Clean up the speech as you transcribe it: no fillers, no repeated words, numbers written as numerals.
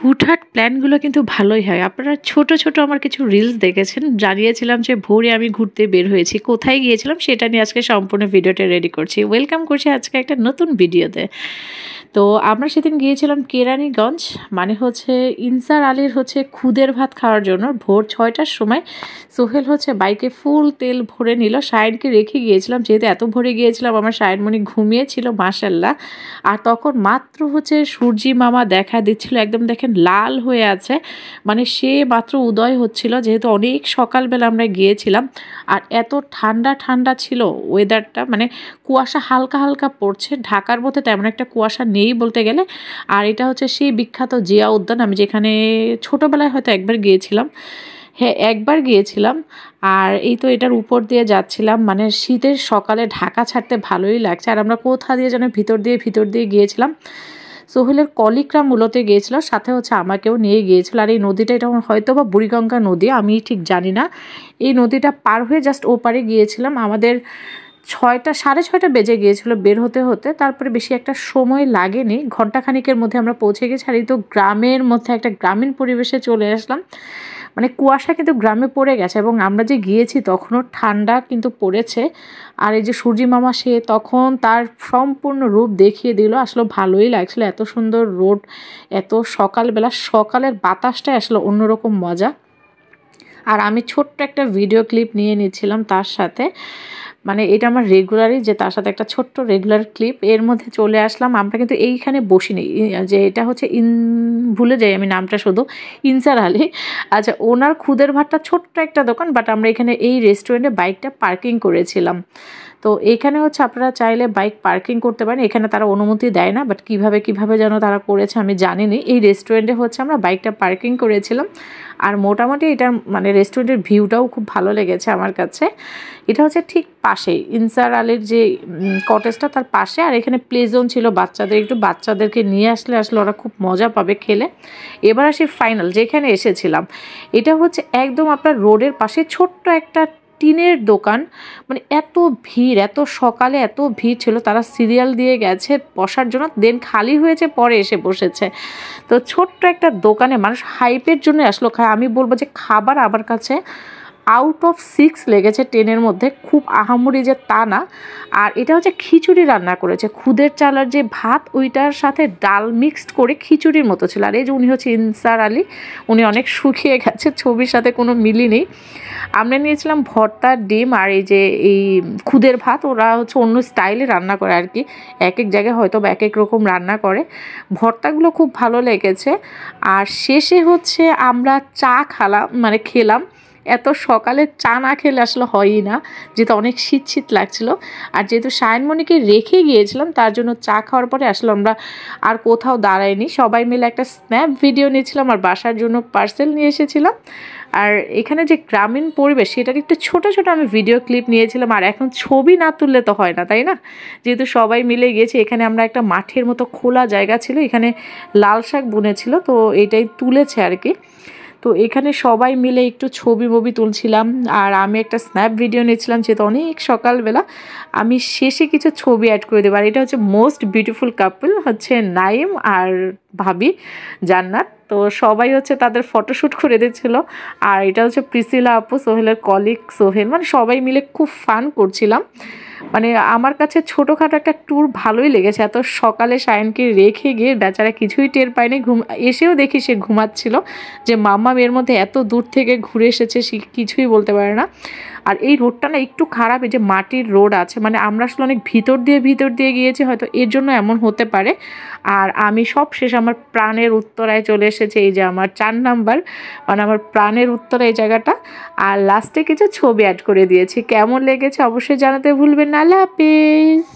হুটহাট প্ল্যানগুলো কিন্তু ভালোই হয়। আপনারা ছোট, ছোট আমার কিছু রিলস দেখেছেন। জানিয়েছিলাম যে ভোরে আমি ঘুরতে বের হয়েছি। কোথায় গিয়েছিলাম সেটা নিয়ে আজকে সম্পূর্ণ ভিডিওটা রেডি করছি। ওয়েলকাম করছি আজকে একটা নতুন ভিডিওতে। তো আমরা সেদিন গিয়েছিলাম কেরানীগঞ্জ, মানে হচ্ছে ইনসার আলীর হচ্ছে খুদের ভাত খাওয়ার জন্য। ভোর ৬টার সময় সোহেল হচ্ছে বাইকে ফুল তেল ভরে নিল। শায়নকে রেখে গিয়েছিলাম, যেহেতু এত ভরে গিয়েছিলাম আমার শায়নমণি ঘুমিয়েছিল মাশাল্লাহ। আর তখন মাত্র হচ্ছে সূর্যি মামা দেখা দিচ্ছিল, একদম দেখেন লাল হয়ে আছে, মানে সে মাত্র উদয় হচ্ছিল, যেহেতু অনেক সকালবেলা আমরা গিয়েছিলাম। আর এত ঠান্ডা ঠান্ডা ছিল ওয়েদারটা, মানে কুয়াশা হালকা হালকা পড়ছে। ঢাকার মধ্যে তেমন একটা কুয়াশা নেই বলতে গেলে। আর এটা হচ্ছে সেই বিখ্যাত জিয়া উদ্যান, আমি যেখানে ছোটোবেলায় হয়তো একবার গিয়েছিলাম। হ্যাঁ, একবার গিয়েছিলাম। আর এই তো এটার উপর দিয়ে যাচ্ছিলাম, মানে শীতের সকালে ঢাকা ছাড়তে ভালোই লাগছে। আর আমরা কোথা দিয়ে যেন ভিতর দিয়ে গিয়েছিলাম। সোহেলের কলিগরা মূলত গিয়েছিল, সাথে হচ্ছে আমাকেও নিয়ে গিয়েছিল। আর এই নদীটা, এটা হয়তো বা বুড়িগঙ্গা নদী, আমি ঠিক জানি না। এই নদীটা পার হয়ে জাস্ট ওপারে গিয়েছিলাম। আমাদের 6টা 6:30 বেজে গিয়েছিল বের হতে হতে। তারপরে বেশি একটা সময় লাগেনি, ঘন্টাখানিকের মধ্যে আমরা পৌঁছে গেছি। আর এই তো গ্রামের মধ্যে একটা গ্রামীণ পরিবেশে চলে আসলাম। মানে কুয়াশা কিন্তু গ্রামে পড়ে গেছে, এবং আমরা যে গিয়েছি তখনও ঠান্ডা কিন্তু পড়েছে। আর এই যে সূর্যি মামা, সে তখন তার সম্পূর্ণ রূপ দেখিয়ে দিল। আসলে ভালোই লাগছিল, এত সুন্দর রোড, এত সকালবেলা, সকালের বাতাসটাই আসলে অন্যরকম মজা। আর আমি ছোট্ট একটা ভিডিও ক্লিপ নিয়ে নিচ্ছিলাম তার সাথে, মানে এটা আমার রেগুলারই, যে তার সাথে একটা ছোট্ট রেগুলার ক্লিপ। এর মধ্যে চলে আসলাম। আমরা কিন্তু এইখানে বসিনি, যে এটা হচ্ছে ভুলে যাই আমি নামটা শুধু, ইনসার আলী। আচ্ছা, ওনার খুদের ভাতটা ছোট্ট একটা দোকান, বাট আমরা এখানে এই রেস্টুরেন্টে বাইকটা পার্কিং করেছিলাম। তো এখানে হচ্ছে আপনারা চাইলে বাইক পার্কিং করতে পারেন, এখানে তারা অনুমতি দেয় না, বাট কিভাবে যেন তারা করেছে আমি জানিনি। এই রেস্টুরেন্টে হচ্ছে আমরা বাইকটা পার্কিং করেছিলাম। আর মোটামুটি এটার মানে রেস্টুরেন্টের ভিউটাও খুব ভালো লেগেছে আমার কাছে। এটা হচ্ছে ঠিক পাশেই ইনসার আলীর যে কটেজটা, তার পাশে। আর এখানে প্লে জোন ছিল বাচ্চাদের, একটু বাচ্চাদেরকে নিয়ে আসলে ওরা খুব মজা পাবে খেলে। এবার আসি ফাইনাল যেখানে এসেছিলাম, এটা হচ্ছে একদম আপনার রোডের পাশে ছোট্ট একটা টিনের দোকান। মানে এত ভিড়, এত সকালে এত ভিড় ছিল, তারা সিরিয়াল দিয়ে গেছে বসার জন্য, দেন খালি হয়েছে পরে এসে বসেছে। তো ছোট্ট একটা দোকানে মানুষ হাইপের জন্য আসলো খায়। আমি বলবো যে খাবার আমার কাছে আউট অফ 6 লেগেছে 10-এর মধ্যে, খুব আহামরি যে তা না। আর এটা হচ্ছে খিচুড়ি রান্না করেছে, খুদের চালের যে ভাত ওইটার সাথে ডাল মিক্সড করে খিচুড়ির মতো ছিল। আর এই যে উনি হচ্ছে ইনসার আলী, উনি অনেক শুকিয়ে গেছে, ছবির সাথে কোনো মিলই নেই। আমরা নিয়েছিলাম ভর্তা, ডিম, আর এই যে এই খুদের ভাত। ওরা হচ্ছে অন্য স্টাইলে রান্না করে আর কি, এক এক জায়গায় হয়তো বা এক এক রকম রান্না করে। ভর্তাগুলো খুব ভালো লেগেছে। আর শেষে হচ্ছে আমরা চা খেলাম। এত সকালে চা না খেলে আসলে হয়ই না, যেহেতু অনেক শীত লাগছিল। আর যেহেতু শায়নমণিকে রেখে গিয়েছিলাম, তার জন্য চা খাওয়ার পরে আসলে আমরা আর কোথাও দাঁড়াইনি, সবাই মিলে একটা স্ন্যাপ ভিডিও নিয়েছিলাম আর বাসার জন্য পার্সেল নিয়ে এসেছিলাম। আর এখানে যে গ্রামীণ পরিবেশ, সেটার একটু ছোট ছোট আমি ভিডিও ক্লিপ নিয়েছিলাম। আর এখন ছবি না তুললে তো হয় না, তাই না? যেহেতু সবাই মিলে গিয়েছে, এখানে আমরা একটা মাঠের মতো খোলা জায়গা ছিল, এখানে লাল শাক বুনেছিল, তো এটাই তুলেছে আর কি। তো এখানে সবাই মিলে একটু ছবি তুলছিলাম। আর আমি একটা স্ন্যাপ ভিডিও নিয়েছিলাম, যেহেতু অনেক সকালবেলা। আমি শেষে কিছু ছবি অ্যাড করে দেবো। আর এটা হচ্ছে মোস্ট বিউটিফুল কাপল, হচ্ছে নাইম আর ভাবি জান্নাত। তো সবাই হচ্ছে তাদের ফটোশ্যুট করে দিচ্ছিলো। আর এটা হচ্ছে প্রিসিলা আপু, সোহেলের কলিগ সোহেল, মানে সবাই মিলে খুব ফান করছিলাম। মানে আমার কাছে ছোটোখাটো একটা ট্যুর ভালোই লেগেছে। এত সকালে শায়নকে রেখে গিয়ে বেচারা কিছুই টের পায়নি, এসেও দেখি সে ঘুমাচ্ছিল, যে মাম্মা এর মধ্যে এত দূর থেকে ঘুরে এসেছে, সে কিছুই বলতে পারে না। আর এই রোডটা না একটু খারাপ, এই যে মাটির রোড আছে, মানে আমরা আসলে অনেক ভিতর দিয়ে গিয়েছি, হয়তো এর জন্য এমন হতে পারে। আর আমি সব শেষ আমার প্রাণের উত্তরায় চলে এসেছে, এই যে আমার 4 নাম্বার, মানে আমার প্রাণের উত্তরা এই জায়গাটা। আর লাস্টে কিছু ছবি অ্যাড করে দিয়েছি। কেমন লেগেছে অবশ্যই জানাতে ভুলবেন না। আল্লাহ হাফেজ।